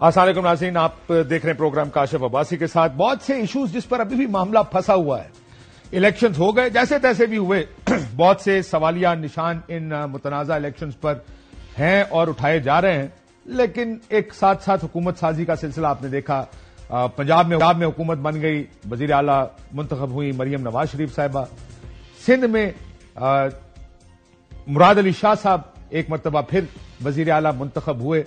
السلام علیکم ناظرین، آپ دیکھ رہے ہیں پروگرام کاشف عباسی کے ساتھ. بہت سے ایشوز جس پر ابھی بھی معاملہ پھنسا ہوا ہے. الیکشنز ہو گئے جیسے تیسے بھی ہوئے، بہت سے سوالیہ نشان ان متنازع الیکشنز پر ہیں اور اٹھائے جا رہے ہیں، لیکن ایک ساتھ ساتھ حکومت سازی کا سلسلہ آپ نے دیکھا. پنجاب میں حکومت بن گئی، وزیر اعلیٰ منتخب ہوئی مریم نواز شریف صاحبہ. سندھ میں مراد علی شاہ صاحب ایک مرتبہ پھر وزیر اعلیٰ منتخب ہوئے.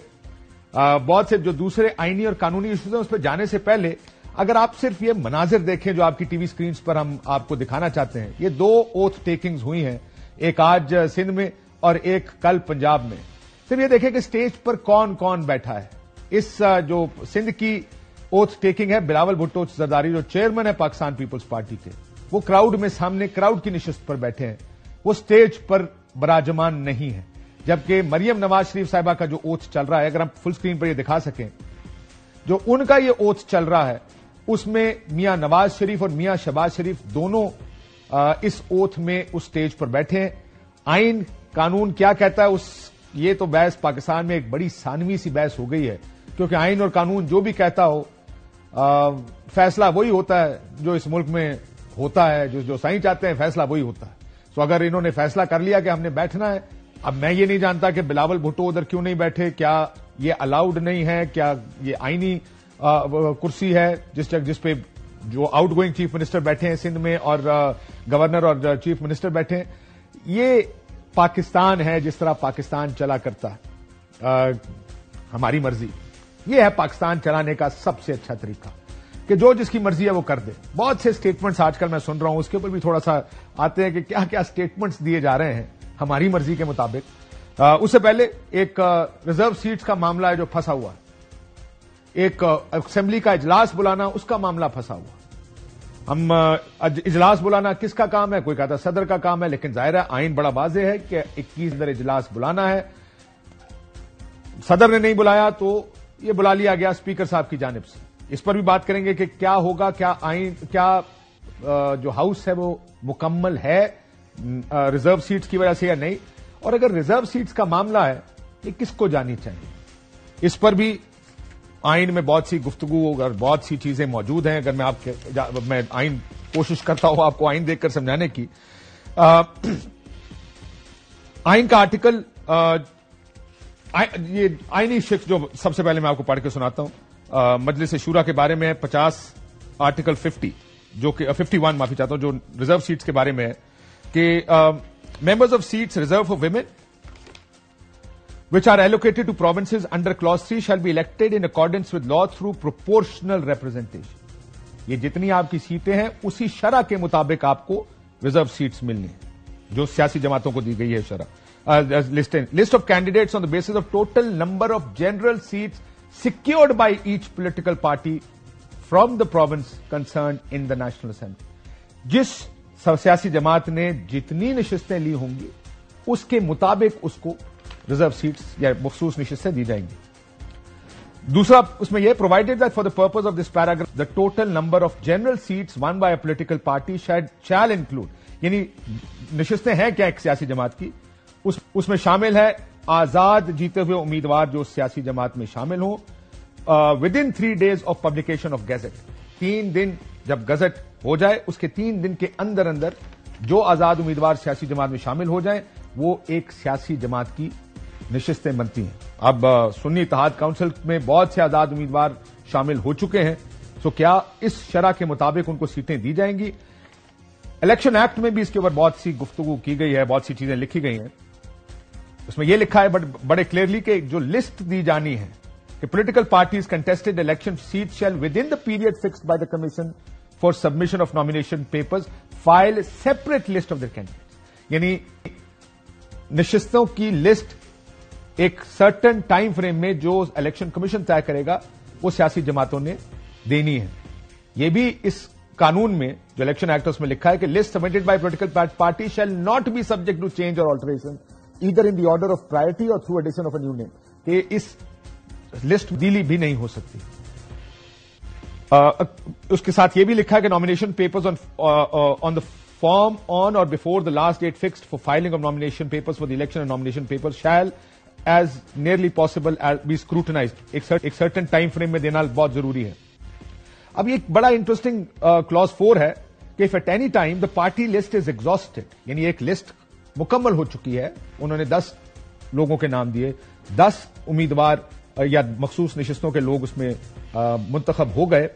بہت سے جو دوسرے آئینی اور قانونی ایشوز ہیں اس پہ جانے سے پہلے اگر آپ صرف یہ مناظر دیکھیں جو آپ کی ٹی وی سکرینز پر ہم آپ کو دکھانا چاہتے ہیں، یہ 2 اوتھ ٹیکنگز ہوئی ہیں، ایک آج سندھ میں اور ایک کل پنجاب میں. صرف یہ دیکھیں کہ سٹیج پر کون کون بیٹھا ہے. اس جو سندھ کی اوتھ ٹیکنگ ہے، بلاول بھٹو زرداری جو چیئرمین ہے پاکستان پیپلز پارٹی کے، وہ کراؤڈ میں سامنے کراؤڈ کی نشست پر بیٹھے ہیں، وہ سٹیج پر براجمان نہیں ہے. جبکہ مریم نواز شریف صاحبہ کا جو اوتھ چل رہا ہے، اگر ہم فل سکرین پر یہ دکھا سکیں، جو ان کا یہ اوتھ چل رہا ہے اس میں میاں نواز شریف اور میاں شہباز شریف دونوں اس اوتھ میں اس سٹیج پر بیٹھے ہیں. آئین قانون کیا کہتا ہے، یہ تو بحث پاکستان میں ایک بڑی ثانوی سی بحث ہو گئی ہے، کیونکہ آئین اور قانون جو بھی کہتا ہو فیصلہ وہی ہوتا ہے جو اس ملک میں ہوتا ہے، جو سائیں چاہتے ہیں فیصلہ وہی ہوتا ہے. سو اگر انہوں نے فیصلہ کر لیا کہ ہم نے بیٹھنا ہے، اب میں یہ نہیں جانتا کہ بلاول بھٹو ادھر کیوں نہیں بیٹھے، کیا یہ الاؤڈ نہیں ہے، کیا یہ آئینی کرسی ہے جس پہ جو آؤٹ گوئنگ چیف منسٹر بیٹھے ہیں سندھ میں اور گورنر اور چیف منسٹر بیٹھے ہیں. یہ پاکستان ہے جس طرح پاکستان چلا کرتا ہے، ہماری مرضی. یہ ہے پاکستان چلانے کا سب سے اچھا طریقہ کہ جو جس کی مرضی ہے وہ کر دے. بہت سے سٹیٹمنٹس آج کل میں سن رہا ہوں، اس کے اوپر بھی تھوڑا سا آتے ہیں کہ کیا کیا سٹیٹمنٹس دیے جا رہے ہیں ہماری مرضی کے مطابق. اس سے پہلے ایک ریزرو سیٹس کا معاملہ ہے جو پھنسا ہوا ہے، ایک اسمبلی کا اجلاس بلانا اس کا معاملہ پھنسا ہوا. ہم اجلاس بلانا کس کا کام ہے؟ کوئی کہتا ہے صدر کا کام ہے، لیکن ظاہر ہے آئین بڑا واضح ہے کہ 21 اندر اجلاس بلانا ہے. صدر نے نہیں بلایا تو یہ بلا لیا گیا اسپیکر صاحب کی جانب سے. اس پر بھی بات کریں گے کہ کیا ہوگا، کیا جو ہاؤس ہے وہ مکمل ہے ریزرو سیٹس کی وجہ سے یا نہیں، اور اگر ریزرو سیٹس کا معاملہ ہے یہ کس کو جانی چاہیے. اس پر بھی آئین میں بہت سی گفتگو اور بہت سی چیزیں موجود ہیں. اگر میں آئین کوشش کرتا ہوں آپ کو آئین دیکھ کر سمجھانے کی. آئین کا آرٹیکل، یہ آئینی شق جو سب سے پہلے میں آپ کو پڑھ کے سناتا ہوں، مجلس شورا کے بارے میں 50 آرٹیکل 50 جو کہ 51 معافی چاہتا ہوں، جو ریزرو سیٹس کے بارے میں ہے کہ members of seats reserved for women which are allocated to provinces under clause 3 shall be elected in accordance with law through proportional representation. یہ جتنی آپ کی سیٹیں ہیں اسی شرح کے مطابق آپ کو ریزرو سیٹس ملنی ہیں جو سیاسی جماعتوں کو دی گئی ہے شرح. List of candidates on the basis of total number of general seats secured by each political party from the province concerned in the National Assembly. جس سیاسی جماعت نے جتنی نشستیں لی ہوں گی اس کے مطابق اس کو ریزرو سیٹس یا مخصوص نشستیں دی جائیں گی. دوسرا اس میں یہ provided that for the purpose of this paragraph the total number of general sets one by a political party shall include, یعنی نشستیں ہیں کیا ایک سیاسی جماعت کی، اس میں شامل ہے آزاد جیتے ہوئے امیدوار جو سیاسی جماعت میں شامل ہوں with in 3 days of publication of gazette. 3 دن جب گزٹ ہو جائے اس کے 3 دن کے اندر اندر جو آزاد امیدوار سیاسی جماعت میں شامل ہو جائیں وہ ایک سیاسی جماعت کی نشستیں بنتی ہیں. اب سنی اتحاد کونسل میں بہت سے آزاد امیدوار شامل ہو چکے ہیں، سو کیا اس شرح کے مطابق ان کو سیٹیں دی جائیں گی. الیکشن ایکٹ میں بھی اس کے اوپر بہت سی گفتگو کی گئی ہے، بہت سی چیزیں لکھی گئی ہیں. اس میں یہ لکھا ہے بڑے کلیئرلی کہ جو لسٹ دی جانی ہے کہ political parties contested election seat shall within the period fixed by the commission for submission of nomination papers file separate list of the candidates. یعنی نشستوں کی لسٹ ایک سرٹن ٹائم فریم میں جو الیکشن کمیشن طے کرے گا وہ سیاسی جماعتوں نے دینی ہے. یہ بھی اس قانون میں جو الیکشن ایکٹ اس میں لکھا ہے کہ list submitted by political party shall not be subject to change or alteration either in the order of priority or through addition of a new name. کہ اس لسٹ تبدیلی بھی نہیں ہو سکتی. اس کے ساتھ یہ بھی لکھا ہے کہ nomination papers on the form on or before the last date fixed for filing of nomination papers for the election and nomination papers shall as nearly possible as be scrutinized. ایک certain ٹائم فریم میں دینا بہت ضروری ہے. اب یہ ایک بڑا انٹرسٹنگ کلوز 4 ہے کہ if at any time the party list is exhausted, یعنی ایک لسٹ مکمل ہو چکی ہے, انہوں نے 10 لوگوں کے نام دیے, 10 امیدوار یا مخصوص نشستوں کے لوگ اس میں منتخب ہو گئے,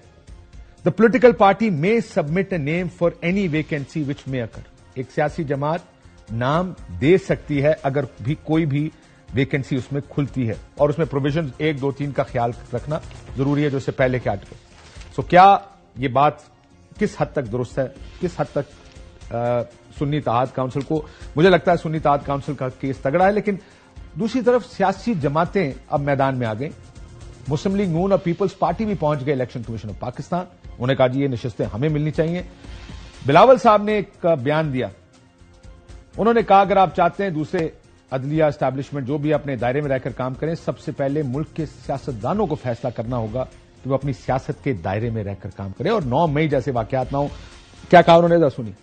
the political party may submit a name for any vacancy which may occur. ایک سیاسی جماعت نام دے سکتی ہے اگر بھی کوئی بھی ویکینسی اس میں کھلتی ہے, اور اس میں پروویژن 1, 2, 3 کا خیال رکھنا ضروری ہے جو اس سے پہلے کے آرٹیکل. سو کیا یہ بات کس حد تک درست ہے, کس حد تک سنی اتحاد کونسل کو, مجھے لگتا ہے سنی اتحاد کونسل کا کیس تگڑا ہے, لیکن دوسری طرف سیاسی جماعتیں اب میدان میں آ گئیں. مسلم لیگ نون اور پیپلز پارٹی بھی پہنچ گئے الیکشن کمیشن آف پاکستان, انہوں نے کہا جی یہ نشستیں ہمیں ملنی چاہیے. بلاول صاحب نے ایک بیان دیا, انہوں نے کہا اگر آپ چاہتے ہیں دوسرے عدلیہ اسٹیبلشمنٹ جو بھی اپنے دائرے میں رہ کر کام کریں, سب سے پہلے ملک کے سیاستدانوں کو فیصلہ کرنا ہوگا کہ وہ اپنی سیاست کے دائرے میں رہ کر کام کریں اور 9 مئی جیسے واقعات نہ ہوں. کیا کہا انہوں نے, ذرا سنیے.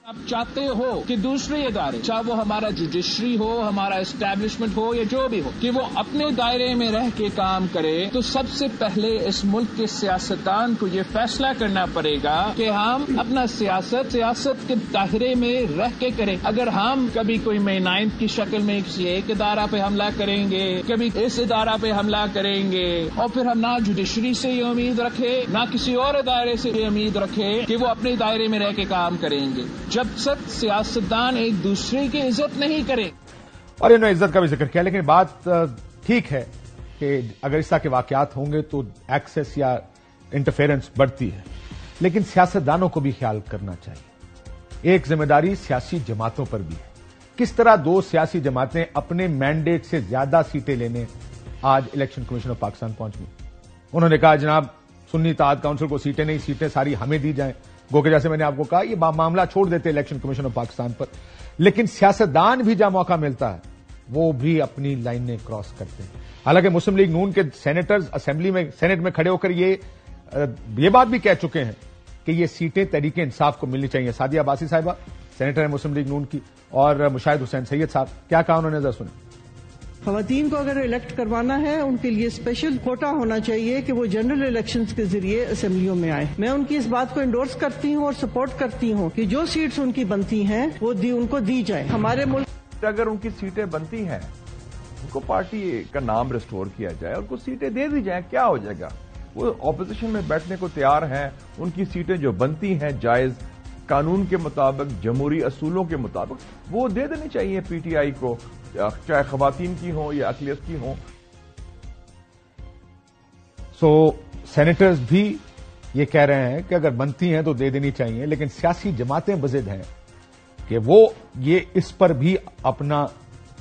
آپ چاہتے ہو کہ دوسرے ادارے, چاہے وہ ہمارا جوڈیشری ہو, ہمارا اسٹیبلشمنٹ ہو یا جو بھی ہو, کہ وہ اپنے دائرے میں رہ کے کام کرے, تو سب سے پہلے اس ملک کے سیاستدان کو یہ فیصلہ کرنا پڑے گا کہ ہم اپنا سیاست کے دائرے میں رہ کے کریں. اگر ہم کبھی کوئی مئی 9 کی شکل میں کسی ایک ادارہ پہ حملہ کریں گے, کبھی اس ادارہ پہ حملہ کریں گے, اور پھر ہم نہ جوڈیشری سے یہ امید رکھے نہ کسی اور ادارے سے یہ امید رکھے کہ وہ اپنے دائرے میں رہ کے کام کریں گے, جب تک سیاستدان ایک دوسرے کی عزت نہیں کرے. اور انہوں نے عزت کا بھی ذکر کیا, لیکن بات ٹھیک ہے کہ اگر اس طرح کے واقعات ہوں گے تو ایکسس یا انٹرفیرنس بڑھتی ہے, لیکن سیاستدانوں کو بھی خیال کرنا چاہیے. ایک ذمہ داری سیاسی جماعتوں پر بھی ہے. کس طرح 2 سیاسی جماعتیں اپنے مینڈیٹ سے زیادہ سیٹیں لینے آج الیکشن کمیشن آف پاکستان پہنچ گئی. انہوں نے کہا جناب سنی اتحاد کونسل کو سیٹیں نہیں, سیٹیں ساری ہمیں دی جائیں. گو کہ جیسے میں نے آپ کو کہا یہ معاملہ چھوڑ دیتے الیکشن کمیشن آف پاکستان پر, لیکن سیاستدان بھی جہاں موقع ملتا ہے وہ بھی اپنی لائنیں کراس کرتے ہیں. حالانکہ مسلم لیگ نون کے سینیٹرز اسمبلی میں سینٹ میں کھڑے ہو کر یہ بات بھی کہہ چکے ہیں کہ یہ سیٹیں تحریک انصاف کو ملنی چاہیے. سعدیہ عباسی صاحبہ سینیٹر ہیں مسلم لیگ نون کی, اور مشاہد حسین سید صاحب, کیا کہا انہوں نے, ذرا سنیں. خواتین کو اگر الیکٹ کروانا ہے ان کے لیے اسپیشل کوٹا ہونا چاہیے کہ وہ جنرل الیکشنز کے ذریعے اسمبلیوں میں آئیں. میں ان کی اس بات کو انڈورس کرتی ہوں اور سپورٹ کرتی ہوں کہ جو سیٹس ان کی بنتی ہیں وہ ان کو دی جائیں. ہمارے ملک اگر ان کی سیٹیں بنتی ہیں ان کو پارٹی کا نام ریسٹور کیا جائے اور ان کو سیٹیں دے دی جائیں, کیا ہو جائے گا. وہ اپوزیشن میں بیٹھنے کو تیار ہیں, ان کی سیٹیں جو بنتی ہیں جائز قانون کے مطابق, جمہوری اصولوں کے مطابق وہ دے دینی چاہیے پی ٹی آئی کو, چاہے خواتین کی ہوں یا اقلیت کی ہوں. سو سینیٹرز بھی یہ کہہ رہے ہیں کہ اگر بنتی ہیں تو دے دینی چاہیے, لیکن سیاسی جماعتیں بضد ہیں کہ وہ یہ اس پر بھی اپنا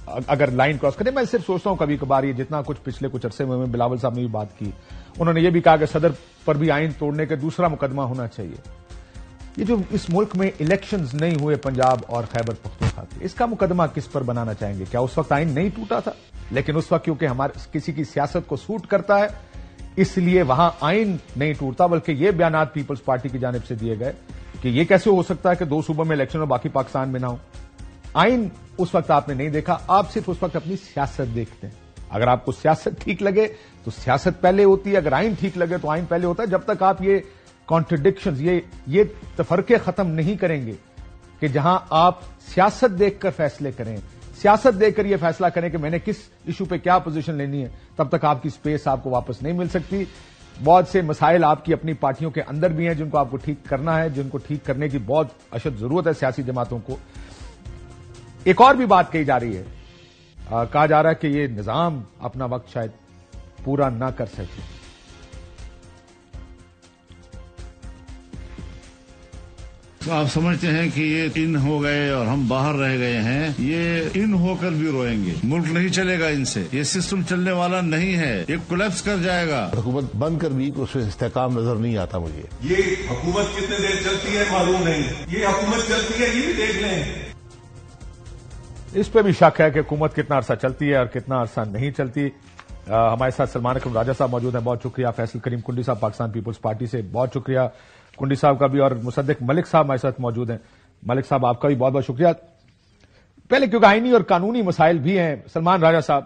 اگر لائن کراس کریں. میں صرف سوچتا ہوں کبھی کبھار یہ جتنا کچھ پچھلے کچھ عرصے میں بلاول صاحب نے بھی بات کی, انہوں نے یہ بھی کہا کہ صدر پر بھی آئین توڑنے کا دوسرا مقدمہ ہونا چاہیے. یہ جو اس ملک میں الیکشنز نہیں ہوئے پنجاب اور خیبر پختونخوا کے, اس کا مقدمہ کس پر بنانا چاہیں گے؟ کیا اس وقت آئین نہیں ٹوٹا تھا, لیکن اس وقت کیونکہ ہمارے کسی کی سیاست کو سوٹ کرتا ہے اس لیے وہاں آئین نہیں ٹوٹتا, بلکہ یہ بیانات پیپلز پارٹی کی جانب سے دیے گئے کہ یہ کیسے ہو سکتا ہے کہ 2 صوبوں میں الیکشن اور باقی پاکستان میں نہ ہو. آئین اس وقت آپ نے نہیں دیکھا, آپ صرف اس وقت اپنی سیاست دیکھتے ہیں. اگر آپ کو سیاست ٹھیک لگے تو سیاست پہلے ہوتی ہے, اگر آئین ٹھیک لگے تو آئین پہلے ہوتا ہے. جب تک آپ یہ کانٹرڈکشنز, یہ تفرقے ختم نہیں کریں گے کہ جہاں آپ سیاست دیکھ کر فیصلے کریں, سیاست دیکھ کر یہ فیصلہ کریں کہ میں نے کس ایشو پہ کیا پوزیشن لینی ہے, تب تک آپ کی سپیس آپ کو واپس نہیں مل سکتی. بہت سے مسائل آپ کی اپنی پارٹیوں کے اندر بھی ہیں جن کو آپ کو ٹھیک کرنا ہے, جن کو ٹھیک کرنے کی بہت اشد ضرورت ہے سیاسی جماعتوں کو. ایک اور بھی بات کہی جا رہی ہے, کہا جا رہا ہے کہ یہ نظام اپنا وقت شاید پورا نہ کر سکے. تو آپ سمجھتے ہیں کہ یہ ان ہو گئے اور ہم باہر رہ گئے ہیں, یہ ان ہو کر بھی روئیں گے. ملک نہیں چلے گا ان سے, یہ سسٹم چلنے والا نہیں ہے, یہ کولیپس کر جائے گا. حکومت بند کر بھی اس میں استحکام نظر نہیں آتا مجھے. یہ حکومت کتنے دیر چلتی ہے معلوم نہیں, یہ حکومت چلتی ہے یہ بھی دیکھ لیں. اس پہ بھی شک ہے کہ حکومت کتنا عرصہ چلتی ہے اور کتنا عرصہ نہیں چلتی. ہمارے ساتھ سلمان اکرم راجہ صاحب موجود ہیں, بہت شکریہ. فیصل کریم کنڈی صاحب پاکستان پیپلز پارٹی سے, بہت شکریہ کنڈی صاحب کا بھی. اور مصدق ملک صاحب ہمارے ساتھ موجود ہیں. ملک صاحب آپ کا بھی بہت بہت شکریہ. پہلے کیونکہ آئینی اور قانونی مسائل بھی ہیں. سلمان راجہ صاحب,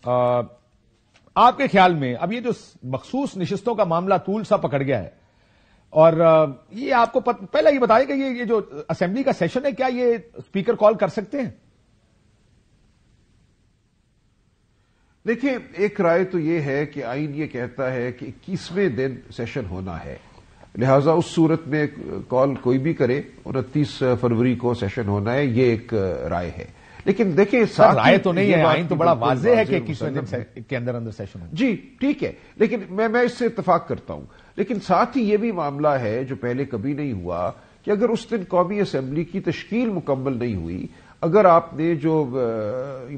آپ کے خیال میں اب یہ جو مخصوص نشستوں کا معاملہ طول سا پکڑ گیا ہے، اور یہ آپ کو پہلے یہ بتائیں کہ یہ جو اسمبلی کا سیشن ہے، کیا یہ اسپیکر کال کر سکتے ہیں؟ دیکھیں، ایک رائے تو یہ ہے کہ آئین یہ کہتا ہے کہ 21ویں دن سیشن ہونا ہے، لہذا اس صورت میں کال کوئی بھی کرے 29 فروری کو سیشن ہونا ہے، یہ ایک رائے ہے۔ لیکن دیکھیں، رائے تو نہیں ہے، آئین تو بڑا واضح ہے کہ 21ویں دن کے اندر سیشن ہونا۔ جی ٹھیک ہے، لیکن میں اس سے اتفاق کرتا ہوں، لیکن ساتھ ہی یہ بھی معاملہ ہے جو پہلے کبھی نہیں ہوا کہ اگر اس دن قومی اسمبلی کی تشکیل مکمل نہیں ہوئی، اگر آپ نے جو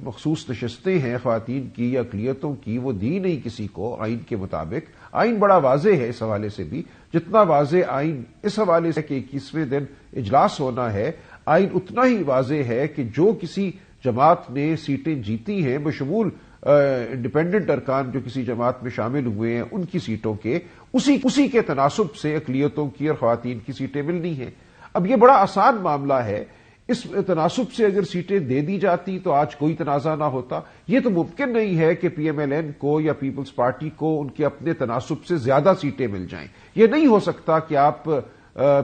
مخصوص نشستیں ہیں خواتین کی یا اقلیتوں کی وہ دی نہیں کسی کو آئین کے مطابق، آئین بڑا واضح ہے اس حوالے سے بھی، جتنا واضح آئین اس حوالے سے کہ 21ویں دن اجلاس ہونا ہے، آئین اتنا ہی واضح ہے کہ جو کسی جماعت نے سیٹیں جیتی ہیں بشمول انڈیپینڈنٹ ارکان جو کسی جماعت میں شامل ہوئے ہیں ان کی سیٹوں کے اسی کے تناسب سے اقلیتوں کی اور خواتین کی سیٹیں ملنی ہیں۔ اب یہ بڑا آسان معاملہ ہے، اس تناسب سے اگر سیٹیں دے دی جاتی تو آج کوئی تنازع نہ ہوتا۔ یہ تو ممکن نہیں ہے کہ پی ایم ایل این کو یا پیپلز پارٹی کو ان کے اپنے تناسب سے زیادہ سیٹیں مل جائیں۔ یہ نہیں ہو سکتا کہ آپ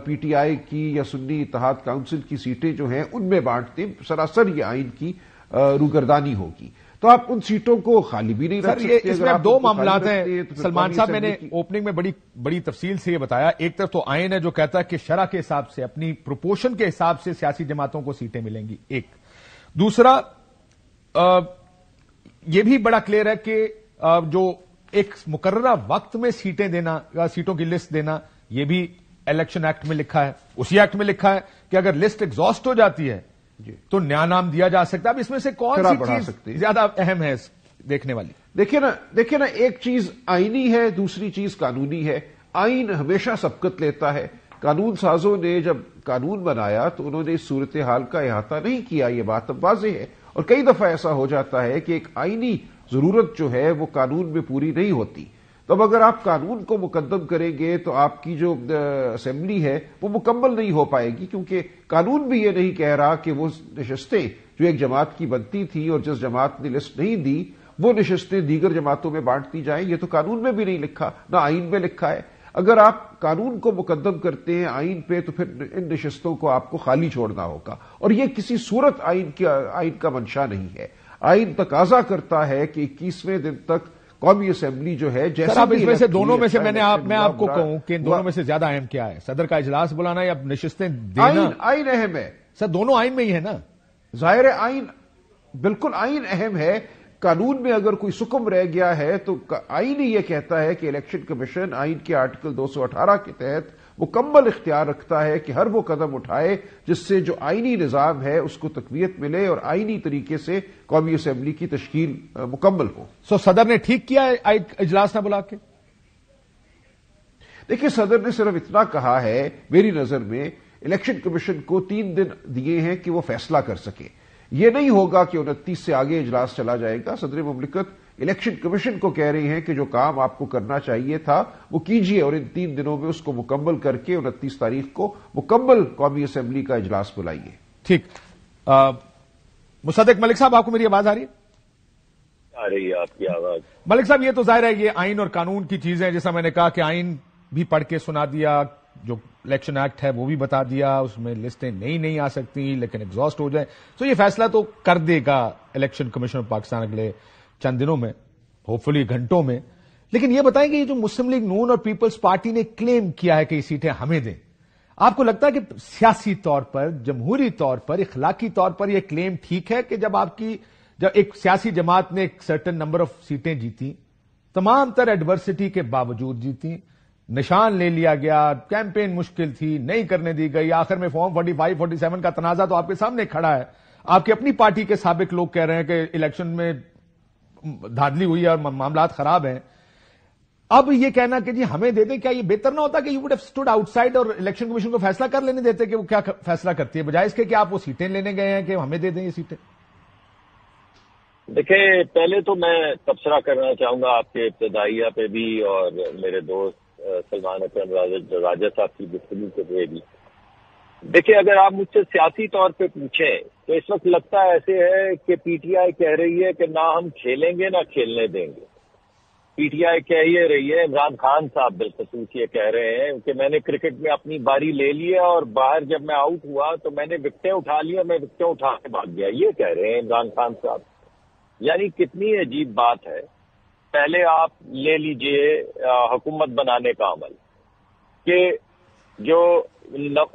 پی ٹی آئی کی یا سنی اتحاد کونسل کی سیٹیں جو ہیں ان میں بانٹتے، سراسر یہ آئین کی روگردانی ہوگی، تو آپ ان سیٹوں کو خالی بھی نہیں رکھ سکتے۔ اس میں دو معاملات ہیں سلمان صاحب، میں نے اوپننگ میں بڑی تفصیل سے یہ بتایا۔ ایک طرف تو آئین ہے جو کہتا ہے کہ شرح کے حساب سے، اپنی پروپورشن کے حساب سے سیاسی جماعتوں کو سیٹیں ملیں گی، ایک۔ دوسرا یہ بھی بڑا کلیئر ہے کہ جو ایک مقررہ وقت میں سیٹیں دینا یا سیٹوں کی لسٹ دینا، یہ بھی الیکشن ایکٹ میں لکھا ہے، اسی ایکٹ میں لکھا ہے کہ اگر لسٹ ایگزاسٹ ہو جاتی ہے تو نیا نام دیا جا سکتا ہے۔ اب اس میں سے کون سی چیز زیادہ اہم ہے دیکھنے والی؟ دیکھیں نا، ایک چیز آئینی ہے، دوسری چیز قانونی ہے۔ آئین ہمیشہ سبقت لیتا ہے۔ قانون سازوں نے جب قانون بنایا تو انہوں نے اس صورتحال کا احاطہ نہیں کیا، یہ بات اب واضح ہے، اور کئی دفعہ ایسا ہو جاتا ہے کہ ایک آئینی ضرورت جو ہے وہ قانون میں پوری نہیں ہوتی۔ تو اب اگر آپ قانون کو مقدم کریں گے تو آپ کی جو اسمبلی ہے وہ مکمل نہیں ہو پائے گی، کیونکہ قانون بھی یہ نہیں کہہ رہا کہ وہ نشستیں جو ایک جماعت کی بنتی تھی اور جس جماعت نے لسٹ نہیں دی وہ نشستیں دیگر جماعتوں میں بانٹ دی جائیں، یہ تو قانون میں بھی نہیں لکھا، نہ آئین میں لکھا ہے۔ اگر آپ قانون کو مقدم کرتے ہیں آئین پہ تو پھر ان نشستوں کو آپ کو خالی چھوڑنا ہوگا، اور یہ کسی صورت آئین کا منشا نہیں ہے۔ آئین تقاضا کرتا ہے کہ 21ویں دن تک قومی اسمبلی جو ہے جیسا اب اس میں سے دونوں میں سے میں آپ کو کہوں کہ ان دونوں میں سے زیادہ اہم کیا ہے؟ صدر کا اجلاس بلانا یا نشستیں دینا؟ آئین اہم ہے سر، دونوں آئین میں ہی ہے نا؟ ظاہر ہے آئین، بالکل آئین اہم ہے۔ قانون میں اگر کوئی سکم رہ گیا ہے تو آئین ہی یہ کہتا ہے کہ الیکشن کمیشن آئین کے آرٹیکل 218 کے تحت مکمل اختیار رکھتا ہے کہ ہر وہ قدم اٹھائے جس سے جو آئینی نظام ہے اس کو تقویت ملے اور آئینی طریقے سے قومی اسمبلی کی تشکیل مکمل ہو۔ صدر نے ٹھیک کیا ہے اجلاس نہ بلا کے؟ دیکھیے، صدر نے صرف اتنا کہا ہے میری نظر میں، الیکشن کمیشن کو 3 دن دیے ہیں کہ وہ فیصلہ کر سکے۔ یہ نہیں ہوگا کہ 29 سے آگے اجلاس چلا جائے گا۔ صدر مملکت الیکشن کمیشن کو کہہ رہی ہیں کہ جو کام آپ کو کرنا چاہیے تھا وہ کیجیے، اور ان 3 دنوں میں اس کو مکمل کر کے 29 تاریخ کو مکمل قومی اسمبلی کا اجلاس بلائیے۔ ٹھیک۔ مصدق ملک صاحب، آپ کو میری آواز آ رہی ہے؟ آ رہی ہے آپ کی آواز۔ ملک صاحب، یہ تو ظاہر ہے یہ آئین اور قانون کی چیزیں، جیسا میں نے کہا کہ آئین بھی پڑھ کے سنا دیا، جو الیکشن ایکٹ ہے وہ بھی بتا دیا، اس میں لسٹیں نہیں آ سکتی لیکن ایگزاسٹ ہو جائیں، تو یہ فیصلہ تو کر دے گا الیکشن کمیشن آف پاکستان اگلے چند دنوں میں، ہوپ فلی گھنٹوں میں۔ لیکن یہ بتائیں کہ یہ جو مسلم لیگ نون اور پیپلز پارٹی نے کلیم کیا ہے کہ یہ سیٹیں ہمیں دیں، آپ کو لگتا ہے کہ سیاسی طور پر، جمہوری طور پر، اخلاقی طور پر یہ کلیم ٹھیک ہے کہ جب ایک سیاسی جماعت نے ایک سرٹن نمبر آف سیٹیں جیتی، تمام تر ایڈورسٹی کے باوجود جیتی، نشان لے لیا گیا، کیمپین مشکل تھی، نہیں کرنے دی گئی، آخر میں فارم 45 47 کا تنازع تو آپ کے سامنے کھڑا ہے، آپ کی اپنی پارٹی کے سابق لوگ کہہ رہے ہیں کہ الیکشن میں دھاندلی ہوئی ہے اور معاملات خراب ہیں۔ اب یہ کہنا کہ جی ہمیں دے دیں، کیا یہ بہتر نہ ہوتا کہ you would have stood out side اور الیکشن کمیشن کو فیصلہ کر لینے دیتے کہ وہ کیا فیصلہ کرتی ہے، بجائے اس کے کہ آپ وہ سیٹیں لینے گئے ہیں کہ ہمیں دے دیں یہ سیٹیں؟ دیکھیں، پہلے تو میں تبصرہ کرنا چاہوں گا آپ کے ابتدائیہ پہ بھی اور میرے دوست سلمان اکرم راجہ صاحب کی گفتگو کے لیے بھی۔ دیکھیے اگر آپ مجھ سے سیاسی طور پہ پوچھیں تو اس وقت لگتا ہے ایسے ہے کہ پی ٹی آئی کہہ رہی ہے کہ نہ ہم کھیلیں گے نہ کھیلنے دیں گے. پی ٹی آئی کہہ یہ رہی ہے, عمران خان صاحب بالخصوص یہ کہہ رہے ہیں کہ میں نے کرکٹ میں اپنی باری لے لی ہے اور باہر جب میں آؤٹ ہوا تو میں نے وکٹیں اٹھا لی اور میں وکٹیں اٹھا کے بھاگ گیا. یہ کہہ رہے ہیں عمران خان صاحب. یعنی کتنی عجیب بات ہے. پہلے آپ لے لیجئے حکومت بنانے کا عمل کہ جو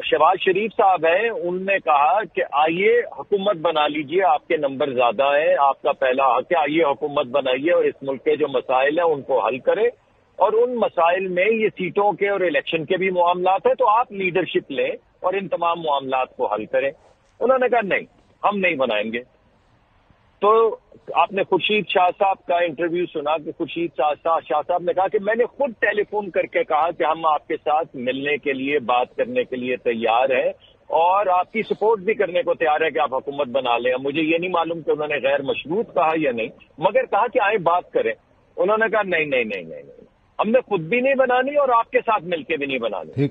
شہباز شریف صاحب ہیں ان نے کہا کہ آئیے حکومت بنا لیجئے, آپ کے نمبر زیادہ ہیں, آپ کا پہلا حق ہے, آئیے حکومت بنائیے اور اس ملک کے جو مسائل ہیں ان کو حل کرے, اور ان مسائل میں یہ سیٹوں کے اور الیکشن کے بھی معاملات ہیں تو آپ لیڈرشپ لیں اور ان تمام معاملات کو حل کریں. انہوں نے کہا نہیں ہم نہیں بنائیں گے. تو آپ نے خورشید شاہ صاحب کا انٹرویو سنا کہ خورشید شاہ صاحب نے کہا کہ میں نے خود ٹیلی فون کر کے کہا کہ ہم آپ کے ساتھ ملنے کے لیے بات کرنے کے لیے تیار ہیں اور آپ کی سپورٹ بھی کرنے کو تیار ہے کہ آپ حکومت بنا لیں. مجھے یہ نہیں معلوم کہ انہوں نے غیر مشروط کہا یا نہیں, مگر کہا کہ آئیں بات کریں. انہوں نے کہا نہیں ہم نے خود بھی نہیں بنانی اور آپ کے ساتھ مل کے بھی نہیں بنانی.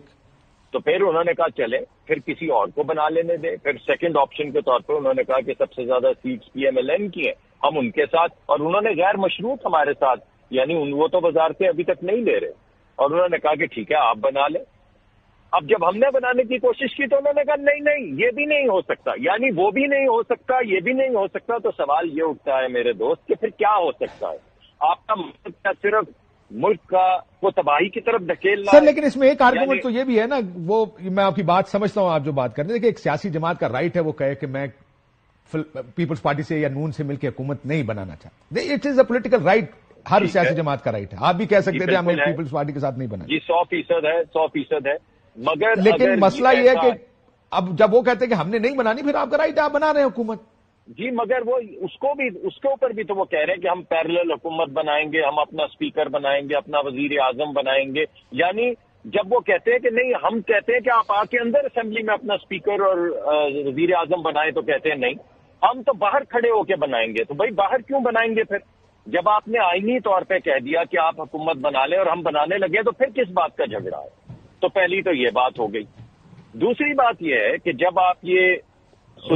تو پھر انہوں نے کہا چلے پھر کسی اور کو بنا لینے دیں. پھر سیکنڈ آپشن کے طور پر انہوں نے کہا کہ سب سے زیادہ seats P M L N کی ہیں, ہم ان کے ساتھ, اور انہوں نے غیر مشروط ہمارے ساتھ, یعنی وہ تو وزارتیں ابھی تک نہیں لے رہے, اور انہوں نے کہا کہ ٹھیک ہے آپ بنا لیں. اب جب ہم نے بنانے کی کوشش کی تو انہوں نے کہا نہیں یہ بھی نہیں ہو سکتا, یعنی وہ بھی نہیں ہو سکتا یہ بھی نہیں ہو سکتا. تو سوال یہ اٹھتا ہے میرے دوست کہ پھر کیا ہو سکتا ہے؟ آپ کا مقصد کیا صرف ملک کا وہ تباہی کی طرف دھکیلنا سر؟ لیکن اس میں ایک آرگومنٹ تو یہ بھی ہے نا, وہ میں آپ کی بات سمجھتا ہوں, آپ جو بات کرتے ہیں کہ ایک سیاسی جماعت کا رائٹ ہے وہ کہے کہ میں پیپلز پارٹی سے یا نون سے مل کے حکومت نہیں بنانا چاہتا. It is a political right, ہر سیاسی جماعت کا رائٹ ہے. آپ بھی کہہ سکتے تھے ہمیں پیپلز پارٹی کے ساتھ نہیں بنانا. جی 100% ہے, مگر لیکن مسئلہ یہ ہے کہ اب جب وہ کہتے ہیں کہ ہم نے نہیں بنانی, پھر آپ کا رائٹ ہے, آپ بنا رہے ہیں حکومت. جی مگر وہ اس کے اوپر بھی تو وہ کہہ رہے ہیں کہ ہم پیرلل حکومت بنائیں گے, ہم اپنا اسپیکر بنائیں گے, اپنا وزیر اعظم بنائیں گے. یعنی جب وہ کہتے ہیں کہ نہیں, ہم کہتے ہیں کہ آپ آ کے اندر اسمبلی میں اپنا اسپیکر اور وزیر اعظم بنائیں, تو کہتے ہیں نہیں ہم تو باہر کھڑے ہو کے بنائیں گے. تو بھائی باہر کیوں بنائیں گے پھر؟ جب آپ نے آئینی طور پہ کہہ دیا کہ آپ حکومت بنا لیں اور ہم بنانے لگے, تو پھر کس بات کا جھگڑا ہے؟ تو پہلی تو یہ بات ہو گئی. دوسری بات یہ ہے کہ جب آپ یہ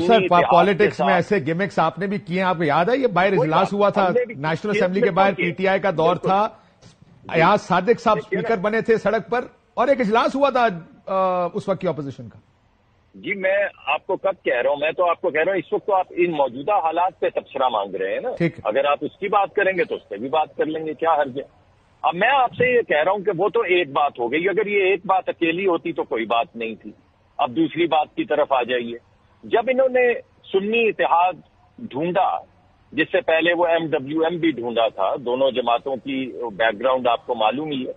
سر پالیٹکس میں ایسے گیمکس آپ نے بھی کیے ہیں, آپ کو یاد ہے یہ باہر اجلاس ہوا تھا نیشنل اسمبلی کے باہر, پی ٹی آئی کا دور تھا, ایاز صادق صاحب اسپیکر بنے تھے سڑک پر, اور ایک اجلاس ہوا تھا اس وقت کی اپوزیشن کا. جی میں آپ کو کب کہہ رہا ہوں, میں تو آپ کو کہہ رہا ہوں اس وقت تو آپ ان موجودہ حالات پہ تبصرہ مانگ رہے ہیں نا. اگر آپ اس کی بات کریں گے تو اس پہ بھی بات کر لیں گے, کیا حرج ہے. اب میں آپ سے یہ کہہ رہا ہوں کہ وہ تو ایک بات ہو گئی, اگر یہ ایک بات اکیلی ہوتی تو کوئی بات نہیں تھی. اب دوسری بات کی طرف آ جائیے. جب انہوں نے سنی اتحاد ڈھونڈا, جس سے پہلے وہ MWM بھی ڈھونڈا تھا, دونوں جماعتوں کی بیک گراؤنڈ آپ کو معلوم ہی ہے,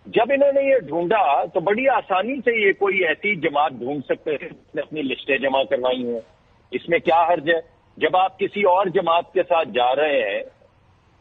جب انہوں نے یہ ڈھونڈا تو بڑی آسانی سے یہ کوئی ایسی جماعت ڈھونڈ سکتے تھے جس نے اپنی لسٹیں جمع کروائی ہیں. اس میں کیا حرج ہے؟ جب آپ کسی اور جماعت کے ساتھ جا رہے ہیں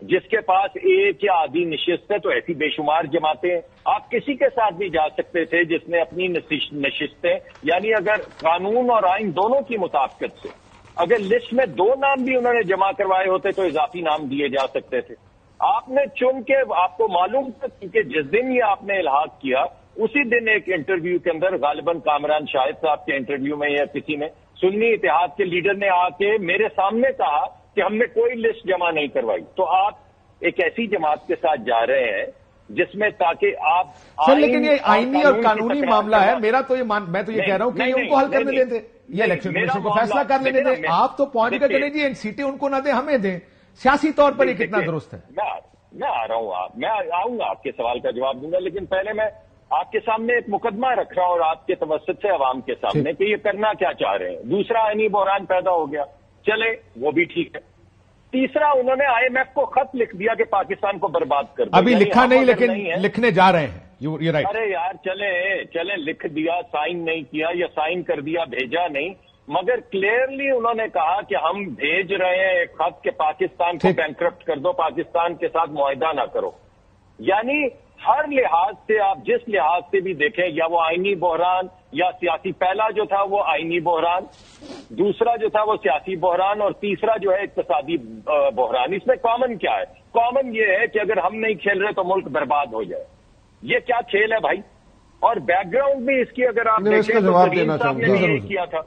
جس کے پاس ایک یا آدھی نشست ہے, تو ایسی بے شمار جماعتیں ہیں. آپ کسی کے ساتھ بھی جا سکتے تھے جس نے اپنی نشستیں, یعنی اگر قانون اور آئین دونوں کی مطابقت سے اگر لسٹ میں 2 نام بھی انہوں نے جمع کروائے ہوتے تو اضافی نام دیے جا سکتے تھے. آپ نے چن کے, آپ کو معلوم تھا کہ جس دن یہ آپ نے الحاق کیا اسی دن ایک انٹرویو کے اندر, غالباً کامران شاہد صاحب کے انٹرویو میں یا کسی میں, سنی اتحاد کے لیڈر نے آ کے میرے سامنے کہا کہ ہم نے کوئی لسٹ جمع نہیں کروائی. تو آپ ایک ایسی جماعت کے ساتھ جا رہے ہیں جس میں تاکہ آپ سر, لیکن یہ آئینی اور قانونی معاملہ ہے. میرا تو یہ میں تو یہ کہہ رہا ہوں کہ یہ ان کو حل کرنے دیں, یہ الیکشن کمیشن کو فیصلہ کر لینے دیں. آپ تو پہنچ کر چلیں جی, سیٹیں ان کو نہ دیں ہمیں دیں. سیاسی طور پر یہ کتنا درست ہے؟ میں آ رہا ہوں, میں آؤں گا آپ کے سوال کا جواب دوں گا, لیکن پہلے میں آپ کے سامنے ایک مقدمہ رکھ رہا ہوں اور آپ کے توسط سے عوام کے سامنے کہ یہ کرنا کیا چاہ رہے ہیں. دوسرا آئینی بحران پیدا ہو گیا, چلے وہ بھی ٹھیک ہے. تیسرا انہوں نے IMF کو خط لکھ دیا کہ پاکستان کو برباد کر دیا. ابھی لکھا نہیں لیکن لکھنے جا رہے ہیں. ارے یار چلے لکھ دیا, سائن نہیں کیا یا سائن کر دیا بھیجا نہیں, مگر کلیئرلی انہوں نے کہا کہ ہم بھیج رہے ہیں ایک خط کہ پاکستان کو بینکرپٹ کر دو, پاکستان کے ساتھ معاہدہ نہ کرو. یعنی ہر لحاظ سے آپ جس لحاظ سے بھی دیکھیں, یا وہ آئینی بحران یا سیاسی, پہلا جو تھا وہ آئینی بحران, دوسرا جو تھا وہ سیاسی بحران, اور تیسرا جو ہے اقتصادی بحران. اس میں کامن کیا ہے؟ کامن یہ ہے کہ اگر ہم نہیں کھیل رہے تو ملک برباد ہو جائے. یہ کیا کھیل ہے بھائی؟ اور بیک گراؤنڈ بھی اس کی اگر آپ دیکھیں تو ترین صاحب نے بھی یہی کیا تھا.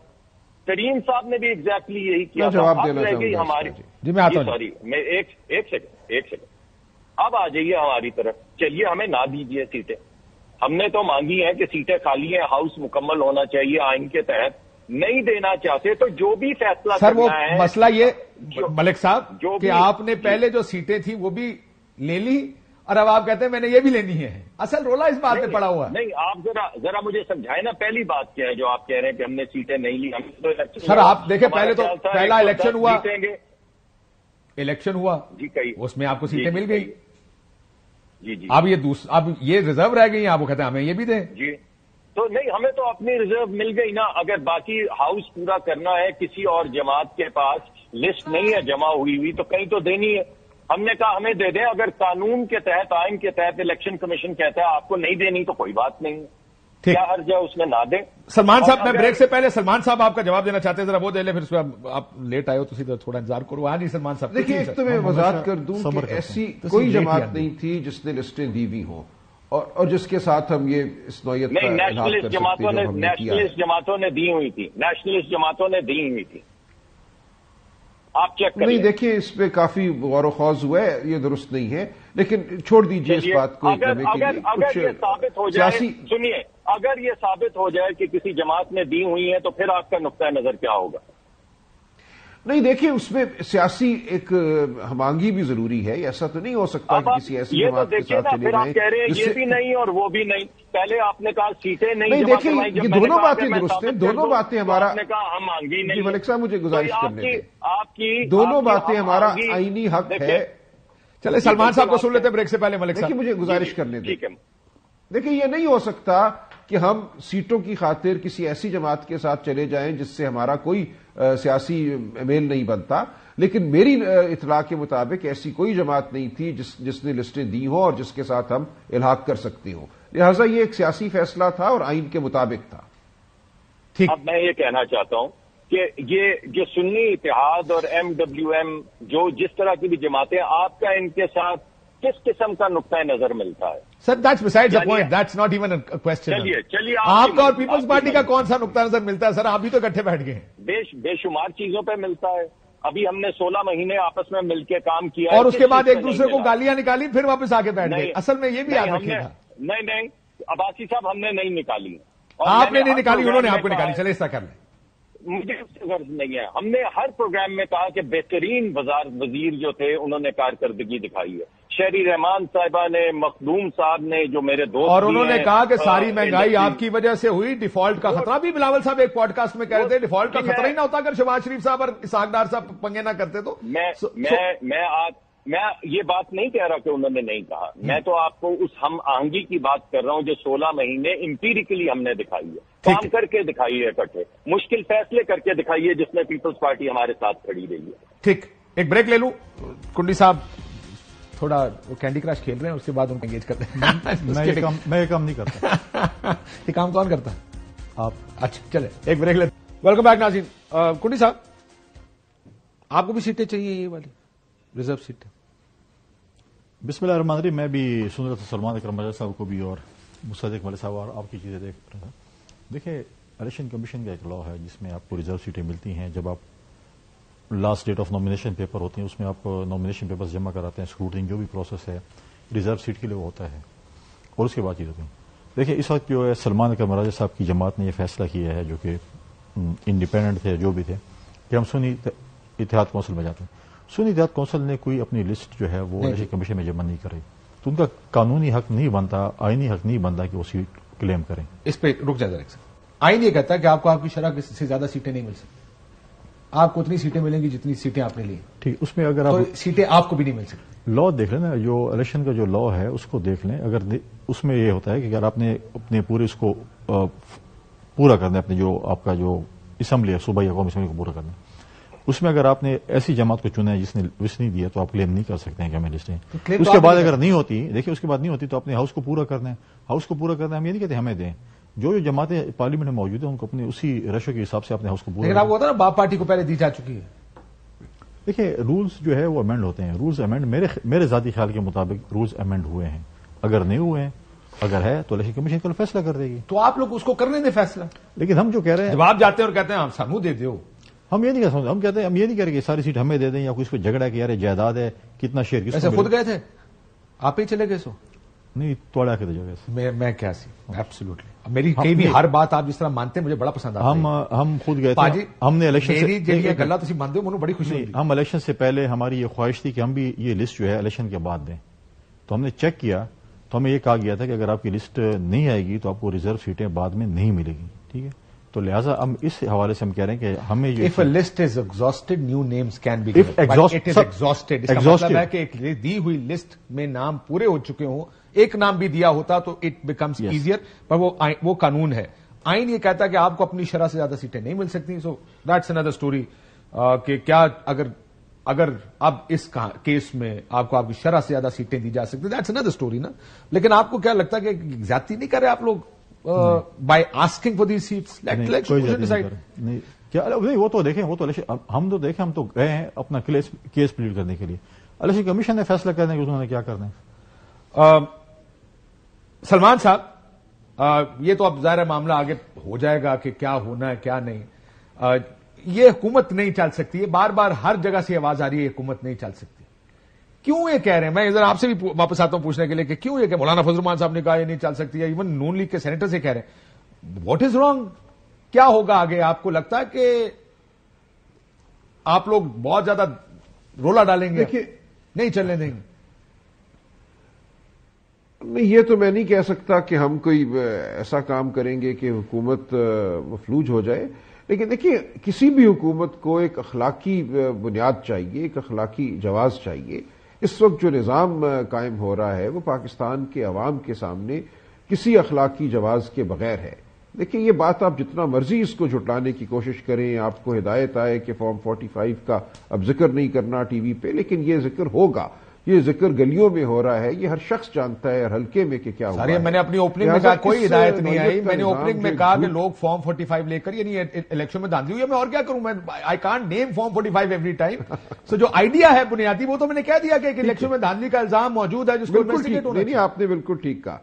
ترین صاحب نے بھی ایگزیکٹلی یہی کیا تھا. اب رہ گئی ہماری سوری میں ایک سیکنڈ اب آ جائیے ہماری طرف. چلیے ہمیں نہ دیجیے سیٹیں. ہم نے تو مانگی ہیں کہ سیٹیں خالی ہیں, ہاؤس مکمل ہونا چاہیے آئین کے تحت. نہیں دینا چاہتے تو جو بھی فیصلہ سر وہ مسئلہ یہ ملک صاحب کہ آپ نے پہلے جو سیٹیں تھیں وہ بھی لے لی اور اب آپ کہتے ہیں میں نے یہ بھی لینی ہے. اصل رولا اس بات پہ پڑا ہوا ہے. نہیں آپ ذرا مجھے سمجھائیں نا پہلی بات کیا ہے جو آپ کہہ رہے ہیں کہ ہم نے سیٹیں نہیں لی. ہم تو سر آپ دیکھیں پہلے تو پہلا الیکشن ہوا جی کہیے اس میں آپ کو سیٹیں مل گئی. جی اب یہ ریزرو رہ گئی ہیں آپ کو کہتے ہیں ہمیں یہ بھی دیں. جی تو نہیں ہمیں تو اپنی ریزرو مل گئی نا. اگر باقی ہاؤس پورا کرنا ہے کسی اور جماعت کے پاس لسٹ نہیں ہے جمع ہوئی تو کہیں تو دینی ہے. ہم نے کہا ہمیں دے دیں. اگر قانون کے تحت آئین کے تحت الیکشن کمیشن کہتا ہے آپ کو نہیں دینی تو کوئی بات نہیں. کیا حرج ہے اس میں نہ دیں. سلمان صاحب میں بریک سے پہلے سلمان صاحب آپ کا جواب دینا چاہتے ہیں ذرا وہ دے لیں پھر اس میں آپ لیٹ آئے ہو تو تھوڑا انتظار کرو. ہاں جی سلمان صاحب دیکھیے ایک تو میں وضاحت کر دوں کہ ایسی کوئی جماعت نہیں تھی جس نے لسٹیں دی ہوئی ہوں اور جس کے ساتھ ہم یہ اس نوعیت کا نیشنلسٹ جماعتوں نے دی ہوئی تھی. نیشنلسٹ جماعتوں نے دی ہوئی تھی. آپ چیک کریں. نہیں دیکھیے اس پہ کافی غور و خوض ہوا ہے. یہ درست نہیں ہے لیکن چھوڑ دیجیے اس بات کو. اگر یہ ثابت ہو جائے سنیے اگر یہ ثابت ہو جائے کہ کسی جماعت نے دی ہوئی ہے تو پھر آپ کا نقطہ نظر کیا ہوگا؟ نہیں دیکھیے اس میں سیاسی ایک ہمانگی بھی ضروری ہے. ایسا تو نہیں ہو سکتا کہ کسی ایسی جماعت کے ساتھ چلے جائیں. پھر آپ کہہ رہے ہیں یہ بھی نہیں اور وہ بھی نہیں. پہلے آپ نے کہا سیٹیں نہیں دیکھیے یہ دونوں باتیں درست ہیں. دونوں باتیں ہمارا مانگی نہیں. ملک صاحب مجھے گزارش کرنے دیں. آپ کی دونوں باتیں ہمارا آئینی حق ہے. چلے سلمان صاحب کو سن لیتے بریک سے پہلے. ملک صاحب مجھے گزارش کرنے دیں. دیکھیں یہ نہیں ہو سکتا کہ ہم سیٹوں کی خاطر کسی ایسی جماعت کے ساتھ چلے جائیں جس سے ہمارا کوئی سیاسی میل نہیں بنتا. لیکن میری اطلاع کے مطابق ایسی کوئی جماعت نہیں تھی جس نے لسٹیں دی ہوں اور جس کے ساتھ ہم الحاق کر سکتے ہوں. لہذا یہ ایک سیاسی فیصلہ تھا اور آئین کے مطابق تھا. ٹھیک. اب میں یہ کہنا چاہتا ہوں کہ یہ جو سنی اتحاد اور MWM جو جس طرح کی بھی جماعتیں آپ کا ان کے ساتھ کس قسم کا نقطۂ نظر ملتا ہے؟ Sir that's beside the point. That's not even a question. چلیے آپ کا اور پیپلز پارٹی کا کون سا نقطہ نظر ملتا ہے سر؟ آپ بھی تو اکٹھے بیٹھ گئے ہیں. بے شمار چیزوں پہ ملتا ہے. ابھی ہم نے 16 مہینے آپس میں مل کے کام کیا اور اس کے بعد ایک دوسرے کو گالیاں نکالی پھر واپس آ کے بیٹھ گئے. اصل میں یہ بھی یاد رکھیے گا. نہیں عباسی صاحب ہم نے نہیں نکالی. آپ نے نہیں نکالی انہوں نے آپ کو نکالی. چلے ایسا کر لیں. مجھے اس سے غرض نہیں ہے. ہم نے ہر پروگرام میں کہا کہ بہترین وزیر جو تھے انہوں نے کارکردگی دکھائی ہے. شہری رحمان صاحبہ نے, مخدوم صاحب نے جو میرے دوست اور انہوں نے کہا کہ ساری مہنگائی آپ کی وجہ سے ہوئی. ڈیفالٹ کا خطرہ بھی بلاول صاحب ایک پوڈ کاسٹ میں کہہ رہے تھے ڈیفالٹ کا خطرہ ہی نہ ہوتا اگر شہباز شریف صاحب اور اسحاق ڈار صاحب پنگے نہ کرتے تو. میں یہ بات نہیں کہہ رہا کہ انہوں نے نہیں کہا. میں تو آپ کو اس ہم آہنگی کی بات کر رہا ہوں جو 16 مہینے امپیریکلی ہم نے دکھائی ہے. کام کر کے دکھائی ہے اکٹھے. مشکل فیصلے کر کے دکھائی ہے جس میں پیپلز پارٹی ہمارے ساتھ کھڑی رہی ہے. ٹھیک ایک بریک لے لوں. کنڈی صاحب تھوڑا کینڈی کرش کھیل رہے ہیں اس کے بعد ان کو انگیج کرتے ہیں. میں یہ کام نہیں کرتا. یہ کام کون کرتا ہے؟ آپ. اچھا چلے ایک بریک لیتے. ویلکم بیک ناظرین. کنڈی صاحب آپ کو بھی سیٹیں چاہیے یہ والی ریزرو سیٹیں؟ بسم اللہ الرحمن الرحیم. میں بھی سن رہا تھا سلمان اکرم مرزا صاحب کو بھی اور مصدق ملک صاحب اور آپ کی چیزیں دیکھ رہا تھا. دیکھیں الیکشن کمیشن کا ایک لا ہے جس میں آپ کو ریزرو سیٹیں ملتی ہیں. جب آپ last date of nomination paper ہوتی ہیں اس میں آپ نامینیشن پیپرز جمع کراتے ہیں. اسکروٹنگ جو بھی پروسیس ہے ریزرو سیٹ کے لیے وہ ہوتا ہے اور اس کے بعد چیز ہوتی ہے. دیکھیں اس وقت جو ہے سلمان اکرم مرزا صاحب کی جماعت نے یہ فیصلہ کیا ہے جو کہ انڈیپینڈنٹ تھے جو بھی تھے کہ ہم سنی اتحاد کونسل میں جاتے ہیں. سنی اتحاد کونسل نے کوئی اپنی لسٹ جو ہے وہ الیکشن کمیشن میں جمع نہیں کرائی تو ان کا قانونی حق نہیں بنتا, آئینی حق نہیں بنتا کہ وہ سیٹ کلیم کریں. اس پہ رک جائے ذرا. آئین یہ کہتا ہے کہ آپ کو آپ کی شرح سے زیادہ سیٹیں نہیں مل سکتی. آپ کو اتنی سیٹیں ملیں گی جتنی سیٹیں آپ نے لی. ٹھیک اس میں اگر آپ سیٹیں آپ کو بھی نہیں مل سکتی. لا دیکھ لیں نا جو الیکشن کا جو لا ہے اس کو دیکھ لیں. اگر اس میں یہ ہوتا ہے کہ اگر آپ نے اپنے پورے اس کو پورا کرنا ہے اپنے جو آپ کا جو اسمبلی ہے صوبائی قومی اسمبلی کو پورا کرنا ہے اس میں اگر آپ نے ایسی جماعت کو چنا ہے جس نے لسٹ نہیں دیا تو آپ کلیم نہیں کر سکتے ہیں کہ ہمیں لسٹ ہے. اس کے بعد اگر نہیں ہوتی دیکھیے اس کے بعد نہیں ہوتی تو اپنے ہاؤس کو پورا کرنا ہے. ہاؤس کو پورا کرنا ہے ہم یہ نہیں کہتے ہمیں دیں. جو جماعتیں پارلیمنٹ میں موجود ہیں ان کو اپنے اسی ریشو کے حساب سے اپنے ہاؤس کو پورا. لیکن آپ کو ہوتا ہے نا باپ پارٹی کو پہلے دی جا چکی ہے. دیکھیے رولز جو ہے وہ امینڈ ہوتے ہیں. رولز امینڈ میرے ذاتی خیال کے مطابق رولز امینڈ ہوئے ہیں. اگر نہیں ہوئے ہیں اگر ہے تو الیکشن کمیشن کل فیصلہ کر دے گی. تو آپ لوگ اس کو کرنے دیں فیصلہ. لیکن ہم جو کہہ رہے ہیں, جب آپ جاتے ہیں اور کہتے ہیں ہم سانو دے دو, ہم یہ نہیں کہہ سکتے, ہم کہتے ہیں ہم یہ نہیں کہہ رہے کہ ساری سیٹ ہمیں دے دیں یا کوئی اس پہ جھگڑا کہ یار جائیداد ہے کتنا شیئر کس کو. ایسے خود گئے تھے آپ ہی چلے گئے سو نہیں توڑا کے جگہ سے میں کیا سی ایبسولوٹلی میری کئی بھی ہر بات آپ جس طرح مانتے ہیں مجھے بڑا پسند آتا ہے. ہم خود گئے تھے, ہم نے الیکشن سے گلا تو مانتے ہو مجھے بڑی خوشی ہوئی. ہم الیکشن سے پہلے ہماری یہ خواہش تھی کہ ہم بھی یہ لسٹ جو ہے الیکشن کے بعد دیں. تو ہم نے چیک کیا تو ہمیں یہ کہا گیا تھا کہ اگر آپ کی لسٹ نہیں آئے گی تو آپ کو ریزرو سیٹیں بعد میں نہیں ملے گی. ٹھیک ہے, تو لہٰذا ہم اس حوالے سے ہم کہہ رہے ہیں کہ ہمیں if a list is exhausted new names can be given. It is exhausted. اس کا مطلب ہے کہ ایک دی ہوئی لسٹ میں نام پورے ہو چکے ہوں, ایک نام بھی دیا ہوتا تو اٹ بیکمس ایزیئر, پر وہ قانون ہے. آئین یہ کہتا ہے کہ آپ کو اپنی شرح سے زیادہ سیٹیں نہیں مل سکتی. سو دیٹس another story کہ کیا اگر اب اس کیس میں آپ کو آپ کی شرح سے زیادہ سیٹیں دی جا سکتی, دیٹس another story نا. لیکن آپ کو کیا لگتا ہے کہ زیادتی نہیں کر رہے آپ لوگ by asking for these seats? نہیں وہ تو دیکھیں, وہ تو ہم تو دیکھیں, ہم تو گئے ہیں اپنا کیس پلیڈ کرنے کے لیے. الیکشن کمیشن نے فیصلہ کرنے کہ انہوں نے کیا کرنا ہے. سلمان صاحب یہ تو اب ظاہر معاملہ آگے ہو جائے گا کہ کیا ہونا ہے کیا نہیں. یہ حکومت نہیں چل سکتی ہے, بار بار ہر جگہ سے آواز آ رہی ہے حکومت نہیں چل سکتی. کیوں یہ کہہ رہے ہیں؟ میں ادھر آپ سے بھی واپس آتا ہوں پوچھنے کے لیے کہ کیوں یہ کہ مولانا فضل الرحمان صاحب نے کہا یہ نہیں چل سکتی ہے, ایون نون لیگ کے سینیٹر سے کہہ رہے ہیں. What is wrong? کیا ہوگا آگے؟ آپ کو لگتا ہے کہ آپ لوگ بہت زیادہ رولا ڈالیں گے, نہیں چلنے دیں گے؟ نہیں, یہ تو میں نہیں کہہ سکتا کہ ہم کوئی ایسا کام کریں گے کہ حکومت مفلوج ہو جائے. لیکن دیکھیے, کسی بھی حکومت کو ایک اخلاقی بنیاد چاہیے, ایک اخلاقی جواز چاہیے. اس وقت جو نظام قائم ہو رہا ہے وہ پاکستان کے عوام کے سامنے کسی اخلاقی جواز کے بغیر ہے. دیکھیں, یہ بات آپ جتنا مرضی اس کو جھٹلانے کی کوشش کریں, آپ کو ہدایت آئے کہ فارم 45 کا اب ذکر نہیں کرنا ٹی وی پہ, لیکن یہ ذکر ہوگا. یہ ذکر گلیوں میں ہو رہا ہے, یہ ہر شخص جانتا ہے ہر حلقے میں کہ کیا ہوا ہے. میں نے اپنی اوپننگ میں کہا کوئی ہدایت نہیں آئی. میں نے اوپننگ میں کہا کہ لوگ فارم 45 لے کر یعنی الیکشن میں دھاندلی ہوئی ہے. میں اور کیا کروں, میں I can't name form 45 every time. So جو آئیڈیا ہے بنیادی وہ تو میں نے کہہ دیا کہ الیکشن میں دھاندلی کا الزام موجود ہے جس کو انویسٹیگیٹ ہونا. نہیں, آپ نے بالکل ٹھیک کہا,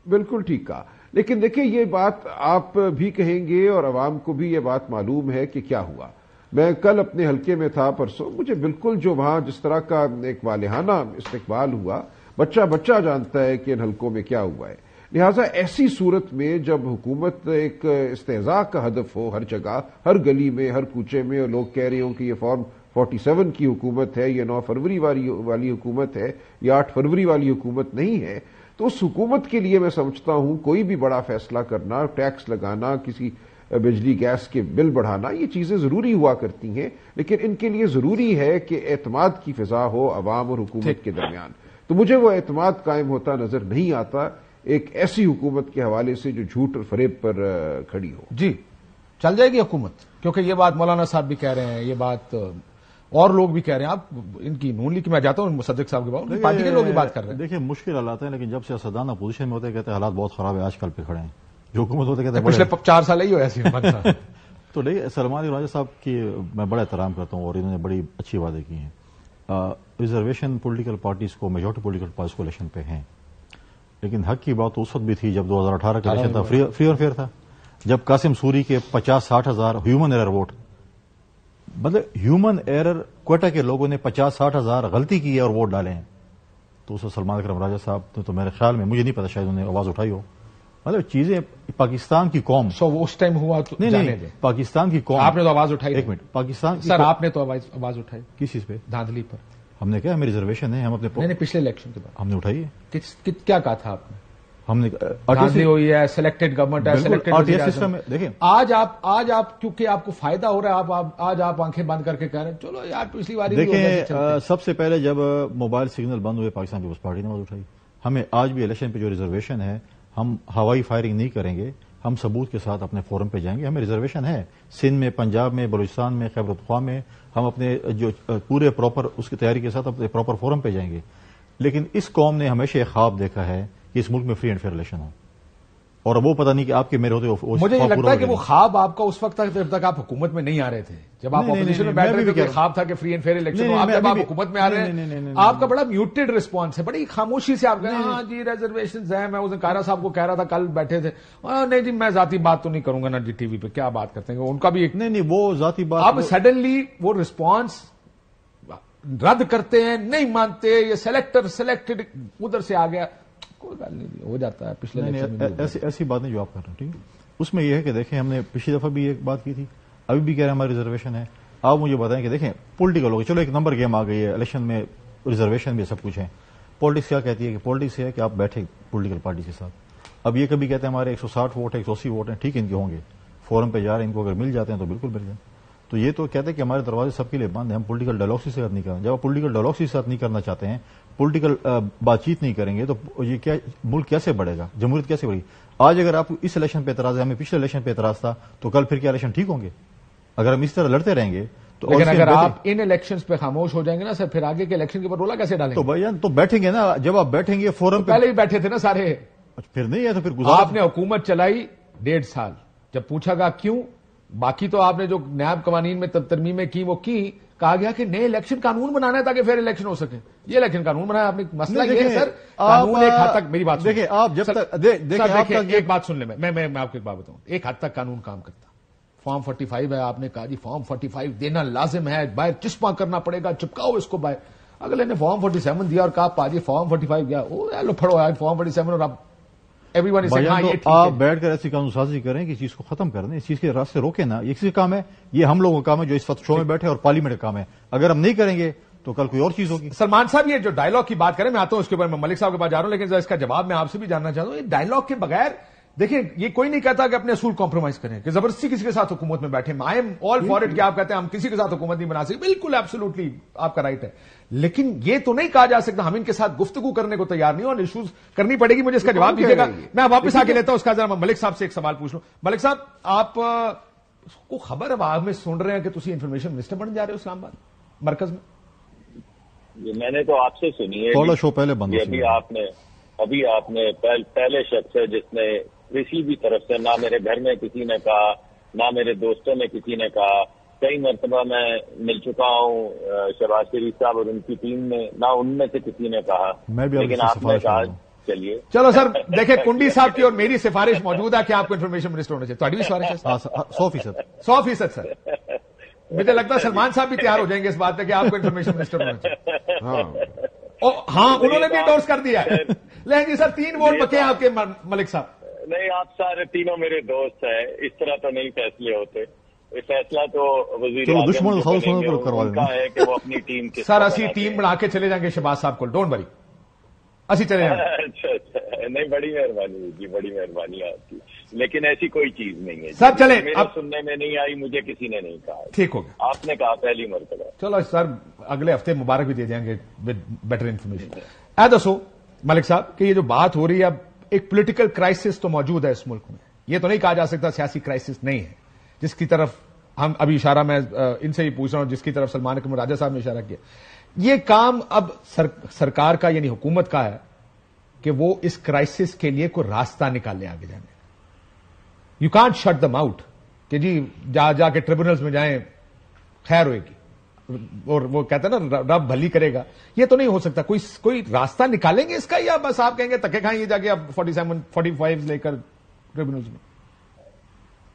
بالکل ٹھیک کہا. لیکن دیکھیں, یہ بات آپ بھی کہیں گے اور عوام کو بھی یہ بات معلوم ہے کہ کیا ہوا. میں کل اپنے حلقے میں تھا پرسوں, مجھے بالکل جو وہاں جس طرح کا ایک والہانہ استقبال ہوا, بچہ جانتا ہے کہ ان حلقوں میں کیا ہوا ہے. لہٰذا ایسی صورت میں جب حکومت ایک استہزاء کا ہدف ہو ہر جگہ, ہر گلی میں, ہر کوچے میں, اور لوگ کہہ رہے ہوں کہ یہ فارم 47 کی حکومت ہے, یہ 9 فروری والی حکومت ہے, یہ 8 فروری والی حکومت نہیں ہے, تو اس حکومت کے لیے میں سمجھتا ہوں کوئی بھی بڑا فیصلہ کرنا, ٹیکس لگانا, کسی بجلی گیس کے بل بڑھانا, یہ چیزیں ضروری ہوا کرتی ہیں. لیکن ان کے لیے ضروری ہے کہ اعتماد کی فضا ہو عوام اور حکومت کے درمیان. تو مجھے وہ اعتماد قائم ہوتا نظر نہیں آتا ایک ایسی حکومت کے حوالے سے جو جھوٹ اور فریب پر کھڑی ہو. جی چل جائے گی حکومت, کیونکہ یہ بات مولانا صاحب بھی کہہ رہے ہیں, یہ بات اور لوگ بھی کہہ رہے ہیں. آپ ان کی نون لیگ میں جاتا ہوں, مصدق صاحب کے بعد پارٹی کے لوگ بھی بات کر رہے ہیں. دیکھیں, مشکل حالات ہیں, لیکن جب سیاستدان پوزیشن میں ہوتے ہیں کہتے ہیں حالات بہت خراب ہے, آج کل پہ کھڑے ہیں. جو حکومت ہوتے کہتے ہیں پچھلے 4 سال ہی ہو ایسی حکومت. تو نہیں, سلمان راجہ صاحب کی میں بڑا احترام کرتا ہوں اور انہوں نے بڑی اچھی وعدے کی ہیں. ریزرویشن پولیٹیکل پارٹیز کو, میجورٹی پولیٹیکل پارٹیز کو الیکشن پہ ہیں, لیکن حق کی بات اس وقت بھی تھی جب 2018 کا الیکشن تھا, فری اور فیئر تھا, جب قاسم سوری کے 50-60 ہزار ہیومن ایرر ووٹ, مطلب ہیومن ایرر کوئٹہ کے لوگوں نے 50-60 ہزار غلطی کی ہے اور ووٹ ڈالے ہیں. تو اس سلمان اکرم راجہ صاحب نے تو میرے خیال میں, مجھے نہیں پتا, شاید انہوں نے آواز اٹھائی ہو. مطلب چیزیں پاکستان کی قوم, اس ٹائم ہوا تو نہیں, پاکستان کی قوم. آپ نے تو آواز اٹھائی. ایک منٹ, پاکستان سر آپ نے تو آواز اٹھائی کس چیز پہ؟ دھاندلی پر. ہم نے کہا ہمیں ریزرویشن ہے, ہم اپنے نہیں پچھلے الیکشن کے بعد ہم نے اٹھائی ہے. کیا کہا تھا آپ نے؟ ہم نے دھاندلی ہوئی ہے, سلیکٹڈ گورنمنٹ ہے, سلیکٹڈ سسٹم ہے. دیکھیں آج آپ کیونکہ آپ کو فائدہ ہو رہا ہے, آج آپ آنکھیں بند کر کے کہہ رہے ہیں چلو یار پچھلی بار. دیکھیں, سب سے پہلے جب موبائل سگنل بند ہوئے پاکستان پیپلز پارٹی نے آواز اٹھائی. ہمیں آج بھی الیکشن پہ جو ریزرویشن ہے, ہم ہوائی فائرنگ نہیں کریں گے, ہم ثبوت کے ساتھ اپنے فورم پہ جائیں گے. ہمیں ریزرویشن ہے سندھ میں, پنجاب میں, بلوچستان میں, خیبر پختونخوا میں, ہم اپنے جو پورے پراپر اس کی تیاری کے ساتھ اپنے پراپر فورم پہ جائیں گے. لیکن اس قوم نے ہمیشہ ایک خواب دیکھا ہے کہ اس ملک میں فری اینڈ فیئر الیکشن ہو. اور وہ پتہ نہیں کہ آپ کے میرے ہوتے مجھے یہ لگتا ہے کہ وہ خواب آپ کا اس وقت تک جب تک آپ حکومت میں نہیں آ رہے تھے، جب آپ اپوزیشن میں بیٹھ رہے تھے، خواب تھا کہ فری اینڈ فیئر الیکشن ہو. جب آپ حکومت میں آ رہے ہیں آپ کا بڑا میوٹڈ رسپانس ہے، بڑی خاموشی سے آپ کہتے ہیں ہاں جی ریزرویشنز ہیں. میں اس دن کائرہ صاحب کو کہہ رہا تھا، کل بیٹھے تھے، نہیں جی میں ذاتی بات تو نہیں کروں گا نا جی ٹی وی پہ، کیا بات کرتے ہیں ان کا بھی ایک نہیں وہ ذاتی بات. اب سڈنلی وہ رسپانس رد کرتے ہیں، نہیں مانتے، یہ سلیکٹڈ ادھر سے آ گیا. کوئی بات نہیں، ہو جاتا ہے. پچھلے ایسی بات نہیں جو آپ کر رہے ہیں. ٹھیک ہے، اس میں یہ ہے کہ دیکھیں ہم نے پچھلی دفعہ بھی ایک بات کی تھی، ابھی بھی کہہ رہے ہیں ہماری ریزرویشن ہے. آپ مجھے بتائیں کہ دیکھیں پولیٹیکل ہوگی، چلو ایک نمبر گیم آ گئی ہے الیکشن میں، ریزرویشن بھی سب کچھ ہے. پالیٹکس کیا کہتی ہے کہ پالیٹکس یہ ہے کہ آپ بیٹھے پولیٹیکل پارٹی کے ساتھ. اب یہ کبھی کہتے ہیں ہمارے 160 ووٹ ہیں، 180 ووٹ ہیں، ٹھیک ہے ان کے ہوں گے، فورم پہ جا رہے ہیں، ان کو اگر مل جاتے ہیں تو بالکل مل جائیں. تو یہ تو کہتے ہیں کہ ہمارے دروازے سب کے لیے بند ہیں، ہم پولیٹیکل ڈائلاگ سے ساتھ نہیں کرنا. جب آپ پولیٹیکل ڈائلاگ سے ساتھ نہیں کرنا چاہتے ہیں، پولیٹیکل بات چیت نہیں کریں گے تو یہ کیا ملک کیسے بڑھے گا، جمہوریت کیسے بڑھے گی؟ آج اگر آپ کو اس الیکشن پہ اعتراض ہے، ہمیں پچھلے الیکشن پہ اعتراض تھا، تو کل پھر کیا الیکشن ٹھیک ہوں گے؟ اگر ہم اس طرح لڑتے رہیں گے تو. لیکن اگر آپ ان الیکشنز پہ خاموش ہو جائیں گے نا سر، پھر آگے کے الیکشن کے اوپر رولا کیسے ڈالیں گے؟ تو بھائی تو بیٹھیں گے نا، جب آپ بیٹھیں گے فورم پہ. پہلے ہی بیٹھے تھے نا سارے. پھر نہیں ہے تو پھر آپ نے حکومت چلائی 1.5 سال، جب پوچھا گا کیوں، باقی تو آپ نے جو نیاب قوانین میں ترمیمیں کی وہ کی، کہا گیا کہ نئے الیکشن قانون بنانا ہے تاکہ پھر الیکشن ہو سکے. یہ الیکشن قانون بنایا آپ نے. مسئلہ یہ ہے سر قانون ایک حد تک، میری بات دیکھیں آپ جب تک ایک بات سن لیں، میں آپ کو ایک بات بتاؤں، ایک حد تک قانون کام کرتا. فارم 45 ہے، آپ نے کہا جی فارم 45 دینا لازم ہے، باہر چسپاں کرنا پڑے گا، چپکاؤ اس کو باہر. اگلے نے فارم 47 دیا اور کہا پاجی فارم 45 گیا، لو پھڑو آئے فارم 47 اور اب آپ بیٹھ کر ایسی قانون سازی کریں کہ چیز کو ختم کر دیں، اس چیز کے راستے روکیں نا. یہ کسی کا کام ہے، یہ ہم لوگوں کا کام ہے جو اس وقت شو میں بیٹھے، اور پارلیمنٹ کا کام ہے. اگر ہم نہیں کریں گے تو کل کوئی اور چیز ہوگی. سلمان صاحب یہ جو ڈائلاگ کی بات کریں، میں آتا ہوں اس کے اوپر، میں ملک صاحب کے پاس جا رہا ہوں، لیکن اس کا جواب میں آپ سے بھی جاننا چاہتا ہوں. یہ ڈائلاگ کے بغیر دیکھیں، یہ کوئی نہیں کہتا کہ اپنے اصول کمپرومائز کریں، کہ زبردستی کسی کے ساتھ حکومت میں بیٹھے. I am all for it کہ آپ کہتے ہیں ہم کسی کے ساتھ حکومت نہیں بنا سکتے، بالکل ایبسولوٹلی آپ کا رائٹ ہے. لیکن یہ تو نہیں کہا جا سکتا ہم ان کے ساتھ گفتگو کرنے کو تیار نہیں، اور ایشوز کرنی پڑے گی. مجھے اس کا جواب دیجیے گا. میں واپس آ کے لیتا ہوں اس کا. ذرا میں ملک صاحب سے ایک سوال پوچھ لوں. ملک صاحب، آپ کو خبر اب آپ میں سن رہے ہیں کہ تسی انفارمیشن منسٹر بن جا رہے ہو اسلام آباد مرکز میں؟ میں نے تو آپ سے سنی ہے. تھوڑا شو پہلے بند. ابھی آپ نے پہلے شخص ہے جس نے کسی بھی طرف سے، نہ میرے گھر میں کسی نے کہا، نہ میرے دوستوں میں کسی نے کہا. کئی مرتبہ میں مل چکا ہوں شہباز شریف صاحب اور ان کی ٹیم میں، نہ ان میں سے کسی نے کہا. لیکن آپ نے کہا چلیے چلو سر دیکھیں، کنڈی صاحب کی اور میری سفارش موجود ہے کہ آپ کو انفارمیشن منسٹر ہونا چاہیے. تھوڑی بھی سفارش ہے 100% سر. مجھے لگتا ہے سلمان صاحب بھی تیار ہو جائیں گے اس بات پہ کہ آپ کو انفارمیشن منسٹر ہونا چاہیے. ہاں انہوں نے بھی انڈورس کر دیا ہے. لیکن جی سر 3 ووٹ بکے ہیں آپ کے ملک صاحب. نہیں، آپ سارے تینوں میرے دوست ہیں، اس طرح تو نہیں فیصلے ہوتے. فیصلہ تو وزیر اعظم کا ہے کہ وہ اپنی ٹیم کے سر اسی ٹیم بنا کے چلے جائیں گے شہباز صاحب کو، ڈونٹ وری، اسی چلے جائیں. اچھا نہیں، بڑی مہربانی جی، بڑی مہربانی آپ کی. لیکن ایسی کوئی چیز نہیں ہے سر. چلیں اب سننے میں نہیں آئی، مجھے کسی نے نہیں کہا. ٹھیک ہو گیا، آپ نے کہا پہلی مرتبہ. چلو سر اگلے ہفتے مبارک بھی دے دیں گے ود بیٹر انفارمیشن. دسو ملک صاحب کہ یہ جو بات ہو رہی ہے، اب ایک پولیٹیکل کرائسس تو موجود ہے اس ملک میں. یہ تو نہیں کہا جا سکتا سیاسی کرائسس نہیں ہے، جس کی طرف ہم ابھی اشارہ میں ان سے ہی پوچھ رہا ہوں، جس کی طرف سلمان اکرم راجہ صاحب نے اشارہ کیا. یہ کام اب سرکار کا یعنی حکومت کا ہے کہ وہ اس کرائسس کے لیے کوئی راستہ نکالے آگے جانے. You can't shut them out کہ جی جا کے ٹریبونلز میں جائیں خیر ہوئے گی اور وہ کہتا ہے نا رب بھلی کرے گا. یہ تو نہیں ہو سکتا. کوئی راستہ نکالیں گے اس کا، یا بس آپ کہیں گے تکے کھائیں گے جا کے اب 45 لے کر ٹریبونلز میں؟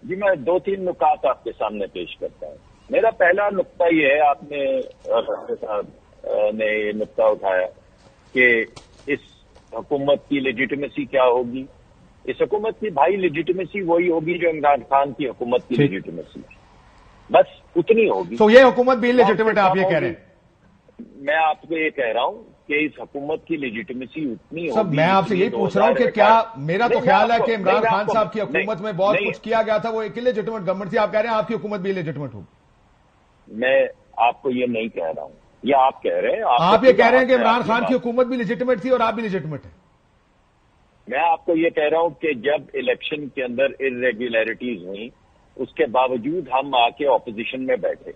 جی میں 2-3 نکات آپ کے سامنے پیش کرتا ہوں. میرا پہلا نقطہ یہ ہے، آپ نے صاحب نے یہ نقطہ اٹھایا کہ اس حکومت کی لیجیٹمیسی کیا ہوگی. اس حکومت کی بھائی لیجیٹمیسی وہی ہوگی جو عمران خان کی حکومت کی لیجیٹمیسی، بس اتنی ہوگی. تو یہ حکومت بھی لیجیٹمیٹ ہے آپ یہ کہہ رہے ہیں؟ میں آپ کو یہ کہہ رہا ہوں کہ اس حکومت کی لیجیٹمیسی اتنی ہوگی. میں آپ سے یہی پوچھ رہا ہوں کہ کیا میرا تو خیال ہے کہ عمران خان صاحب کی حکومت میں بہت کچھ کیا گیا تھا، وہ ایک لیجیٹمیٹ گورنمنٹ تھی. آپ کہہ رہے ہیں آپ کی حکومت بھی لیجیٹمیٹ ہوگی؟ میں آپ کو یہ نہیں کہہ رہا ہوں، یہ آپ کہہ رہے ہیں. آپ یہ کہہ رہے ہیں کہ عمران خان کی حکومت بھی لیجیٹمیٹ تھی اور آپ بھی لیجیٹمیٹ ہیں. میں آپ کو یہ کہہ رہا ہوں کہ جب الیکشن کے اندر ارریگولیرٹیز ہوئیں، اس کے باوجود ہم آ کے اپوزیشن میں بیٹھے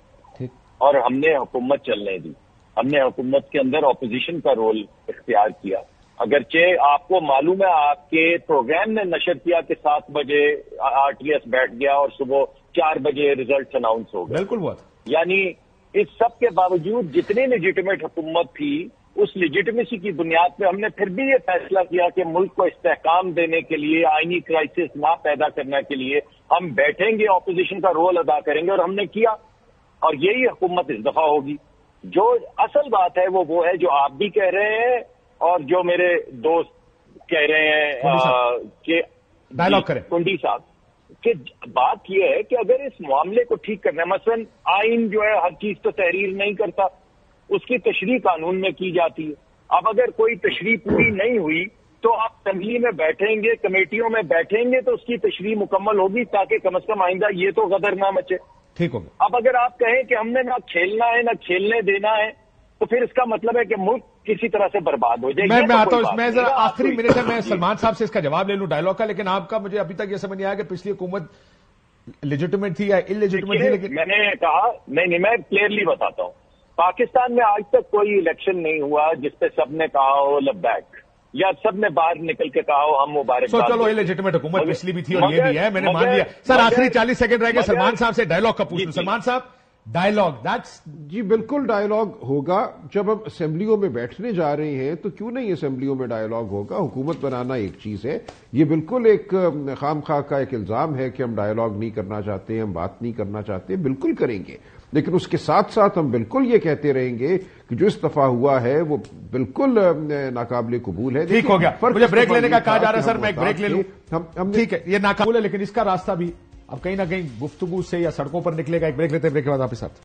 اور ہم نے حکومت چلنے دی. ہم نے حکومت کے اندر اپوزیشن کا رول اختیار کیا. اگرچہ آپ کو معلوم ہے آپ کے پروگرام نے نشر کیا کہ 7 بجے RTS بیٹھ گیا اور صبح 4 بجے ریزلٹس اناؤنس ہو گئے. بالکل ہوا تھا. یعنی اس سب کے باوجود جتنی لیجیٹمیٹ حکومت تھی اس لیجیٹمیسی کی بنیاد پہ ہم نے پھر بھی یہ فیصلہ کیا کہ ملک کو استحکام دینے کے لیے، آئینی کرائسس نہ پیدا کرنے کے لیے ہم بیٹھیں گے، اپوزیشن کا رول ادا کریں گے، اور ہم نے کیا. اور یہی حکومت اس دفعہ ہوگی. جو اصل بات ہے وہ ہے جو آپ بھی کہہ رہے ہیں اور جو میرے دوست کہہ رہے ہیں کہ ڈائلاگ کریں کنڈی صاحب، کہ بات یہ ہے کہ اگر اس معاملے کو ٹھیک کرنا ہے، مثلا آئین جو ہے ہر چیز تو تحریر نہیں کرتا، اس کی تشریح قانون میں کی جاتی ہے. اب اگر کوئی تشریح پوری نہیں ہوئی تو آپ اسمبلی میں بیٹھیں گے، کمیٹیوں میں بیٹھیں گے تو اس کی تشریح مکمل ہوگی تاکہ کم از کم آئندہ یہ تو غدر نہ مچے. ٹھیک ہوگا. اب اگر آپ کہیں کہ ہم نے نہ کھیلنا ہے نہ کھیلنے دینا ہے تو پھر اس کا مطلب ہے کہ ملک کسی طرح سے برباد ہو جائے. میں آتا ہوں، میں ذرا آخری منٹ ہے، میں سلمان صاحب سے اس کا جواب لے لوں ڈائلاگ کا، لیکن آپ کا مجھے ابھی تک یہ سمجھ نہیں آیا کہ پچھلی حکومت لیجیٹمیٹ تھی یا ان لیجیٹمیٹ تھی. لیکن میں نے کہا نہیں، میں کلیئرلی بتاتا ہوں، پاکستان میں آج تک کوئی الیکشن نہیں ہوا جس پہ سب نے کہا ہو لبیک یا سب نے باہر نکل کے کہا ہو ہم مبارکباد. چلو یہ لیجیٹمیٹ حکومت پچھلی بھی تھی اور یہ بھی ہے، میں نے مان لیا. سر آخری 40 سیکنڈ رہ گئے، سلمان صاحب سے ڈائلاگ کا پوچھ لوں. سلمان صاحب ڈائلاگ جی بالکل ڈائلاگ ہوگا. جب ہم اسمبلیوں میں بیٹھنے جا رہے ہیں تو کیوں نہیں اسمبلیوں میں ڈائلاگ ہوگا. حکومت بنانا ایک چیز ہے، یہ بالکل ایک خام خواہ کا ایک الزام ہے کہ ہم ڈائلاگ نہیں کرنا چاہتے، ہم بات نہیں کرنا چاہتے. بالکل کریں گے، لیکن اس کے ساتھ ساتھ ہم بالکل یہ کہتے رہیں گے کہ جو اس دفعہ ہوا ہے وہ بالکل ناقابل قبول ہے. ٹھیک ہو گیا، مجھے بریک لینے کا کہا جا رہا ہے سر، میں ایک بریک لے لوں. ٹھیک ہے، یہ ناقابل ہے لیکن اس کا راستہ بھی اب کہیں نہ کہیں گفتگو سے یا سڑکوں پر نکلے گا. ایک بریک لیتے ہیں، بریک کے بعد آپ کے ساتھ.